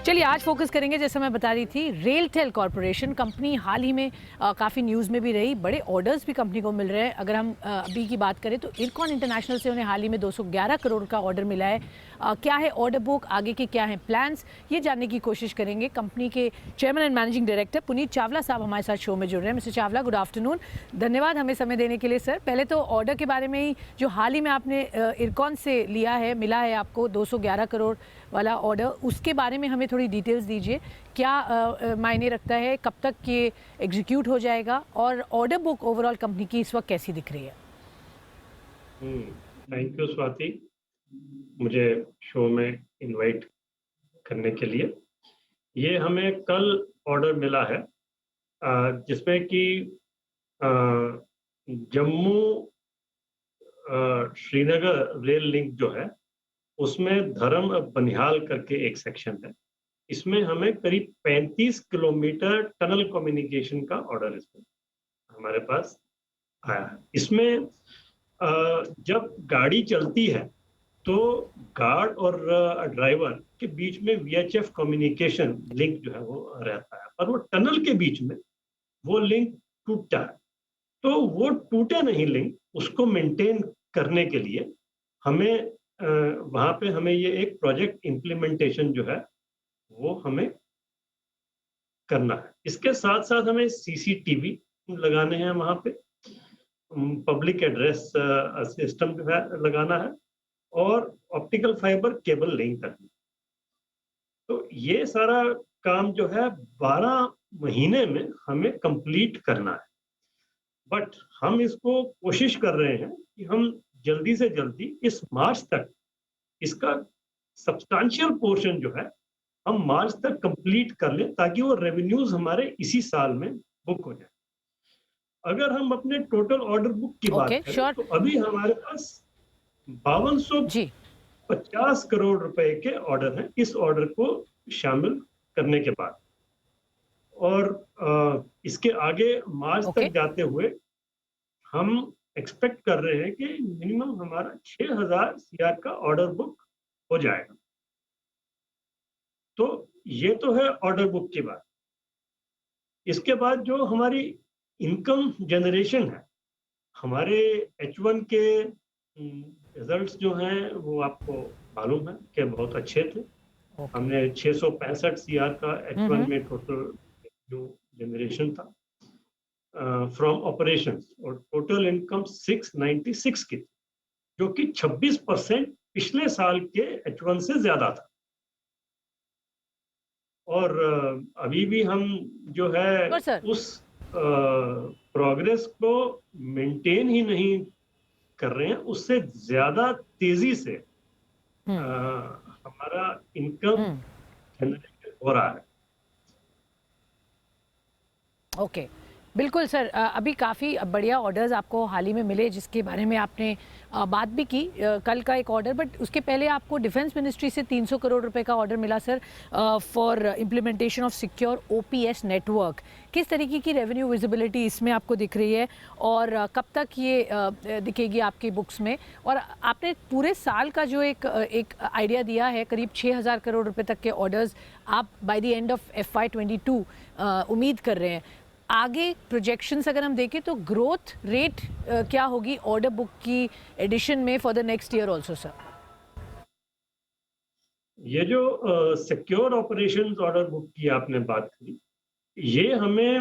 चलिए आज फोकस करेंगे, जैसे मैं बता रही थी, रेलटेल कॉरपोरेशन कंपनी हाल ही में काफ़ी न्यूज़ में भी रही। बड़े ऑर्डर्स भी कंपनी को मिल रहे हैं। अगर हम अभी की बात करें तो इरकॉन इंटरनेशनल से उन्हें हाल ही में 211 करोड़ का ऑर्डर मिला है। क्या है ऑर्डर बुक, आगे के क्या हैं प्लान्स, ये जानने की कोशिश करेंगे। कंपनी के chairman and managing director Puneet Chawla साहब हमारे साथ शो में जुड़ रहे हैं। Mister Chawla, good afternoon. धन्यवाद हमें समय देने के लिए सर। पहले तो ऑर्डर के बारे में ही, जो हाल ही में आपने इरकॉन से लिया है, मिला है आपको 211 करोड़ वाला ऑर्डर, उसके बारे में हमें थोड़ी डिटेल्स दीजिए। क्या मायने रखता है, कब तक ये एग्जीक्यूट हो जाएगा, और ऑर्डर बुक ओवरऑल कंपनी की इस वक्त कैसी दिख रही है? थैंक यू स्वाति, मुझे शो में इनवाइट करने के लिए। ये हमें कल ऑर्डर मिला है जिसमें कि अ, जम्मू श्रीनगर रेल लिंक जो है उसमें धर्म बनिहाल करके एक सेक्शन है। इसमें हमें करीब 35 किलोमीटर टनल कम्युनिकेशन का ऑर्डर इसमें हमारे पास आया है। इसमें जब गाड़ी चलती है तो गार्ड और ड्राइवर के बीच में वीएचएफ कम्युनिकेशन लिंक जो है वो रहता है, पर वो टनल के बीच में वो लिंक टूटता है। तो वो टूटे नहीं लिंक, उसको मेंटेन करने के लिए हमें वहाँ पे हमें ये एक प्रोजेक्ट इम्प्लीमेंटेशन जो है वो हमें करना है। इसके साथ साथ हमें सीसीटीवी लगाने हैं वहाँ पे, पब्लिक एड्रेस सिस्टम जो है लगाना है, और ऑप्टिकल फाइबर केबल लिंक करनी। तो ये सारा काम जो है 12 महीने में हमें कंप्लीट करना है। बट हम इसको कोशिश कर रहे हैं कि हम जल्दी से जल्दी इस मार्च तक इसका सब्सटेंशियल पोर्शन जो है हम मार्च तक कंप्लीट कर लें, ताकि वो रेवेन्यूज हमारे इसी साल में बुक हो जाए। अगर हम अपने टोटल ऑर्डर बुक की बात ओके, करें श्योर। तो अभी हमारे पास 5250 जी। करोड़ रुपए के ऑर्डर हैं, इस ऑर्डर को शामिल करने के बाद। और इसके आगे मार्च ओके। तक जाते हुए हम एक्सपेक्ट कर रहे हैं कि मिनिमम हमारा 6000 सीआर का ऑर्डर बुक हो जाएगा। तो ये तो है ऑर्डर बुक की बात। इसके बाद जो हमारी इनकम जनरेशन है, हमारे H1 के रिजल्ट्स जो हैं वो आपको मालूम है कि बहुत अच्छे थे। ओके। हमने 665 सीआर का H1 हम्म। में टोटल जो जनरेशन था फ्रॉम ऑपरेशंस, और टोटल इनकम 696 की थी, जो कि 26% पिछले साल के H1 से ज्यादा था। और अभी भी हम जो है श्योर सर। उस प्रोग्रेस को मेंटेन ही नहीं कर रहे हैं, उससे ज्यादा तेजी से हम्म। हमारा इनकम हम्म। जनरेट हो रहा है। ओके। बिल्कुल सर, अभी काफ़ी बढ़िया ऑर्डर्स आपको हाल ही में मिले, जिसके बारे में आपने बात भी की। कल का एक ऑर्डर, बट उसके पहले आपको डिफेंस मिनिस्ट्री से 300 करोड़ रुपए का ऑर्डर मिला sir, for implementation of secure OPS network. किस तरीके की रेवेन्यू विजिबिलिटी इसमें आपको दिख रही है, और कब तक ये दिखेगी आपकी बुक्स में? और आपने पूरे साल का जो एक आइडिया दिया है, करीब 6000 करोड़ रुपए तक के ऑर्डर्स आप by the end of FY22 उम्मीद कर रहे हैं। आगे प्रोजेक्शंस अगर हम देखें तो ग्रोथ रेट क्या होगी ऑर्डर बुक की एडिशन में for the next year also sir? ये जो सिक्योर ऑपरेशंस ऑर्डर बुक की आपने बात करी, ये हमें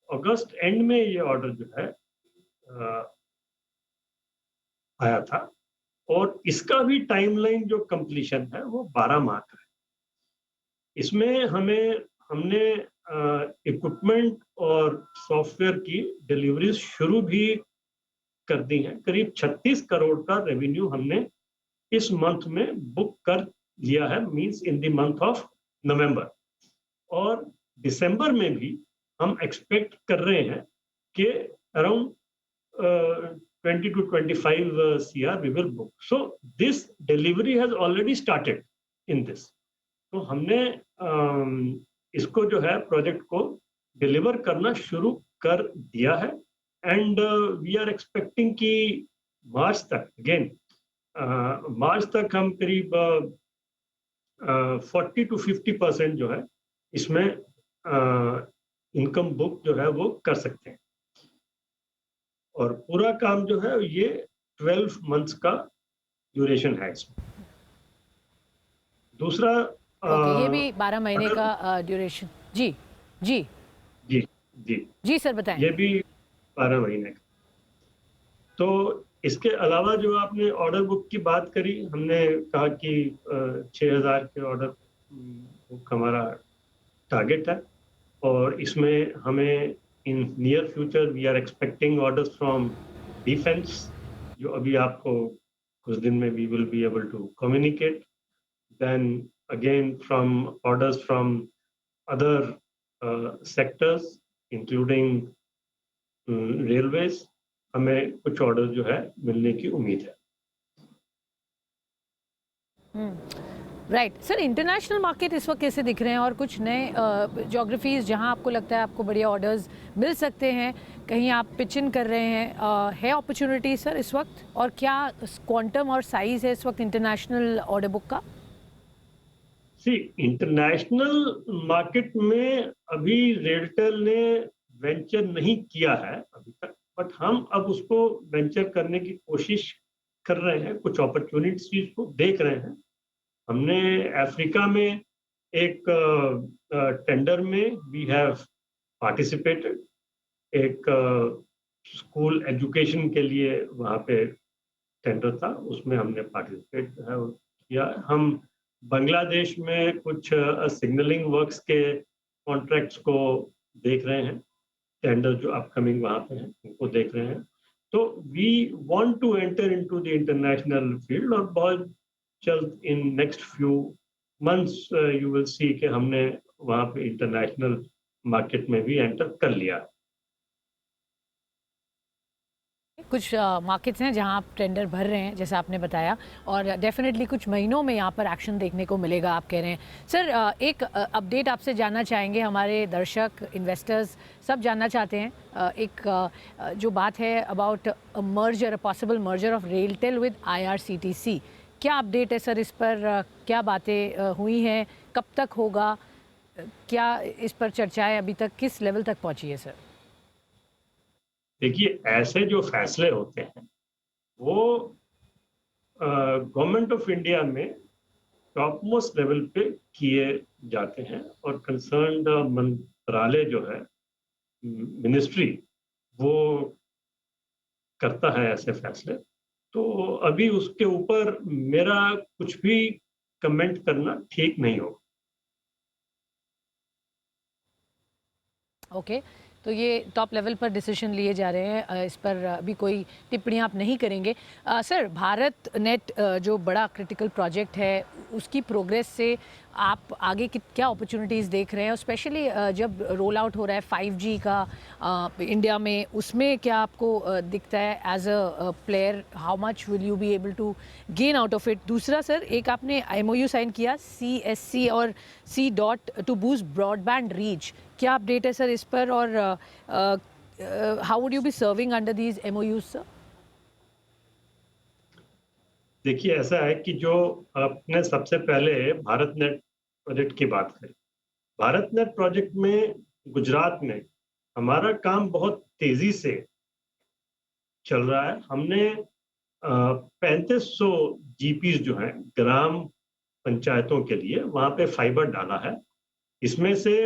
अगस्त एंड में ये ऑर्डर जो है आया था, और इसका भी टाइमलाइन जो कंप्लीशन है वो 12 माह का है। इसमें हमने इक्विपमेंट और सॉफ्टवेयर की डिलीवरीज शुरू भी कर दी हैं। करीब 36 करोड़ का रेवेन्यू हमने इस मंथ में बुक कर लिया है, means in the month of November. और दिसंबर में भी हम एक्सपेक्ट कर रहे हैं कि around 20 to 25 CR we will book. So this delivery has already started in this. तो हमने इसको जो है प्रोजेक्ट को डिलीवर करना शुरू कर दिया है, एंड वी आर एक्सपेक्टिंग कि मार्च तक, अगेन मार्च तक हम करीब 40-50% जो है इसमें इनकम बुक जो है वो कर सकते हैं, और पूरा काम जो है ये 12 मंथ्स का ड्यूरेशन है इसमें। दूसरा ओके, ये भी 12 महीने अगर का ड्यूरेशन। जी जी जी जी जी सर बताएं। ये भी 12 महीने का। तो इसके अलावा जो आपने ऑर्डर बुक की बात करी, हमने कहा कि 6,000 के ऑर्डर बुक हमारा टारगेट है, और इसमें हमें in near future we are expecting orders from defence, जो अभी आपको कुछ दिन में we will be able to communicate, then again from orders from other sectors including railways, हमें कुछ ऑर्डर जो है मिलने की उम्मीद है। राइट सर, इंटरनेशनल मार्केट इस वक्त कैसे दिख रहे हैं, और कुछ नए ज्योग्राफीज जहां आपको लगता है आपको बढ़िया ऑर्डर्स मिल सकते हैं, कहीं आप पिच इन कर रहे हैं, है अपॉर्चुनिटी सर इस वक्त, और क्या क्वांटम और साइज है इस वक्त इंटरनेशनल ऑर्डर बुक का? सी, इंटरनेशनल मार्केट में अभी रेलटेल ने वेंचर नहीं किया है अभी तक, बट हम अब उसको वेंचर करने की कोशिश कर रहे हैं, कुछ अपॉर्चुनिटीज को देख रहे हैं। हमने अफ्रीका में एक टेंडर में वी हैव पार्टिसिपेटेड, एक स्कूल एजुकेशन के लिए वहाँ पे टेंडर था, उसमें हमने पार्टिसिपेट किया। हम बांग्लादेश में कुछ सिग्नलिंग वर्क्स के कॉन्ट्रैक्ट्स को देख रहे हैं, टेंडर जो अपकमिंग वहाँ पे हैं उनको देख रहे हैं। तो we want to enter into the international field, और बहुत जल्द in next few months you will see कि हमने वहाँ पे इंटरनेशनल मार्केट में भी एंटर कर लिया। कुछ मार्केट्स हैं जहां आप टेंडर भर रहे हैं जैसा आपने बताया, और डेफिनेटली कुछ महीनों में यहाँ पर एक्शन देखने को मिलेगा आप कह रहे हैं। सर एक अपडेट आपसे जानना चाहेंगे, हमारे दर्शक इन्वेस्टर्स सब जानना चाहते हैं, जो बात है about merger, a possible merger of RailTel with IRCTC। क्या अपडेट है सर इस पर, क्या बातें हुई हैं, कब तक होगा, क्या इस पर चर्चाएं अभी तक किस लेवल तक पहुंची है सर? देखिए, ऐसे जो फैसले होते हैं वो गवर्नमेंट ऑफ इंडिया में टॉप मोस्ट लेवल पे किए जाते हैं, और कंसर्न्ड मंत्रालय जो है, मिनिस्ट्री, वो करता है ऐसे फैसले। तो अभी उसके ऊपर मेरा कुछ भी कमेंट करना ठीक नहीं होगा। ओके, तो ये टॉप लेवल पर डिसीजन लिए जा रहे हैं, इस पर अभी कोई टिप्पणी आप नहीं करेंगे। सर, भारत नेट जो बड़ा क्रिटिकल प्रोजेक्ट है, उसकी प्रोग्रेस से आप आगे क्या अपॉर्चुनिटीज़ देख रहे हैं, और स्पेशली जब रोल आउट हो रहा है 5G का इंडिया में, उसमें क्या आपको दिखता है as a player, how much will you be able to gain out of it? दूसरा सर, एक आपने MOU साइन किया CSC और C. To boost broadband reach, क्या अपडेट है सर इस पर, और how would you be serving under these MOUs sir? देखिए, ऐसा है कि जो आपने सबसे पहले भारत नेट प्रोजेक्ट की बात करी, भारत नेट प्रोजेक्ट में गुजरात में हमारा काम बहुत तेजी से चल रहा है। हमने 3500 GPs जो हैं ग्राम पंचायतों के लिए वहाँ पे फाइबर डाला है। इसमें से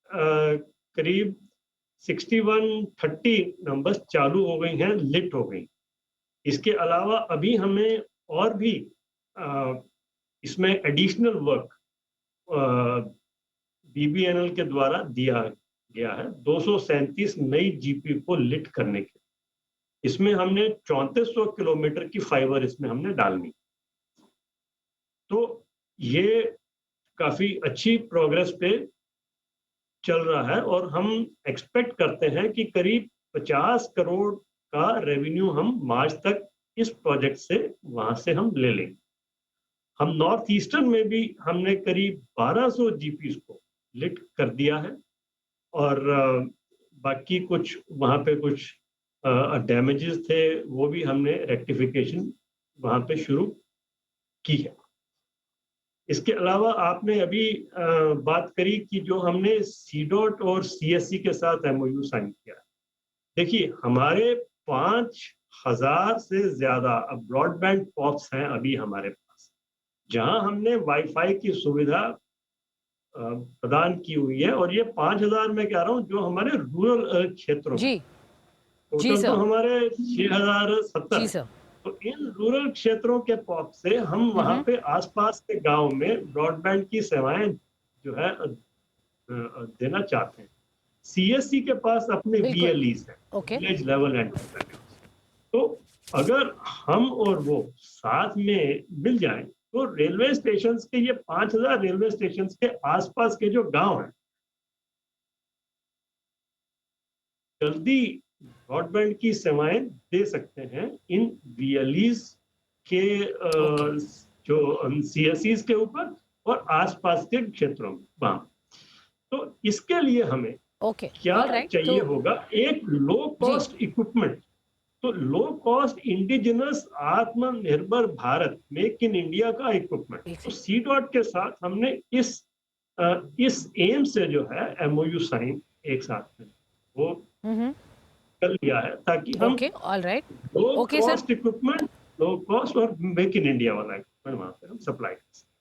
करीब 6130 नंबर्स चालू हो गई हैं, लिट हो गई। इसके अलावा अभी हमें और भी इसमें एडिशनल वर्क BBNL के द्वारा दिया गया है, 237 नई GP को लिट करने के। इसमें हमने 3400 किलोमीटर की फाइबर इसमें हमने डालनी। तो ये काफी अच्छी प्रोग्रेस पे चल रहा है, और हम एक्सपेक्ट करते हैं कि करीब 50 करोड़ का रेवेन्यू हम मार्च तक इस प्रोजेक्ट से वहां से हम ले लेंगे। हम नॉर्थ ईस्टर्न में भी हमने करीब 1200 GPs को लिट कर दिया है, और बाकी कुछ वहाँ पे कुछ डैमेजेस थे, वो भी हमने रेक्टिफिकेशन वहाँ पे शुरू की है। इसके अलावा आपने अभी बात करी कि जो हमने सीडॉट और सीएससी के साथ एमओयू साइन किया। देखिए, हमारे 5,000 से ज्यादा ब्रॉडबैंड पॉप्स हैं अभी हमारे पास, जहां हमने वाईफाई की सुविधा प्रदान की हुई है। और ये 5,000 मैं कह रहा हूँ जो हमारे रूरल क्षेत्रों में, जी जी टोटल तो सर, हमारे 6,070 जी है। सर। तो इन रूरल क्षेत्रों के पॉप से हम वहां पे आसपास के गांव में ब्रॉडबैंड की सेवाएं जो है देना चाहते हैं। सीएससी के पास अपने बिल्कुल। वीएलईज है, ओके। Village level entrepreneurs. तो अगर हम और वो साथ में मिल जाएं तो रेलवे स्टेशन के, ये 5,000 रेलवे स्टेशन के आसपास के जो गांव हैं, जल्दी ब्रॉडबैंड की सेवाएं दे सकते हैं इन वीएलईज के ओके जो सीएसईज के ऊपर और आसपास के क्षेत्रों में वहां। तो इसके लिए हमें ओके, क्या ऑल राइट। चाहिए तो होगा? एक लो जी कॉस्ट इक्विपमेंट। तो लो कॉस्ट इंडिजिनस आत्मनिर्भर भारत, मेक इन इंडिया का इक्विपमेंट। एक तो सेकंड। सी डॉट के साथ हमने इस एम से जो है एमओयू साइन एक साथ में वो कर लिया है, ताकि हम ओके, ऑल राइट। लो okay sir. Cost equipment, low cost और मेक इन इंडिया वाला इक्विपमेंट वहां पे हम सप्लाई कर सकते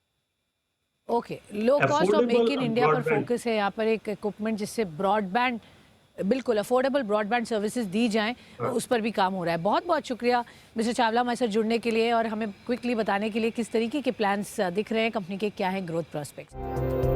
ओके, लो हैं। कॉस्ट और मेक अफोर्डेबल इन इंडिया पर ब्रॉडबैंड। फोकस है यहाँ पर, एक इक्विपमेंट जिससे ब्रॉडबैंड, बिल्कुल अफोर्डेबल ब्रॉडबैंड सर्विसेज दी जाएं, उस पर भी काम हो रहा है। बहुत बहुत शुक्रिया मिस्टर चावला हमारे साथ जुड़ने के लिए और हमें क्विकली बताने के लिए किस तरीके के प्लान्स दिख रहे हैं कंपनी के, क्या है ग्रोथ प्रोस्पेक्ट्स।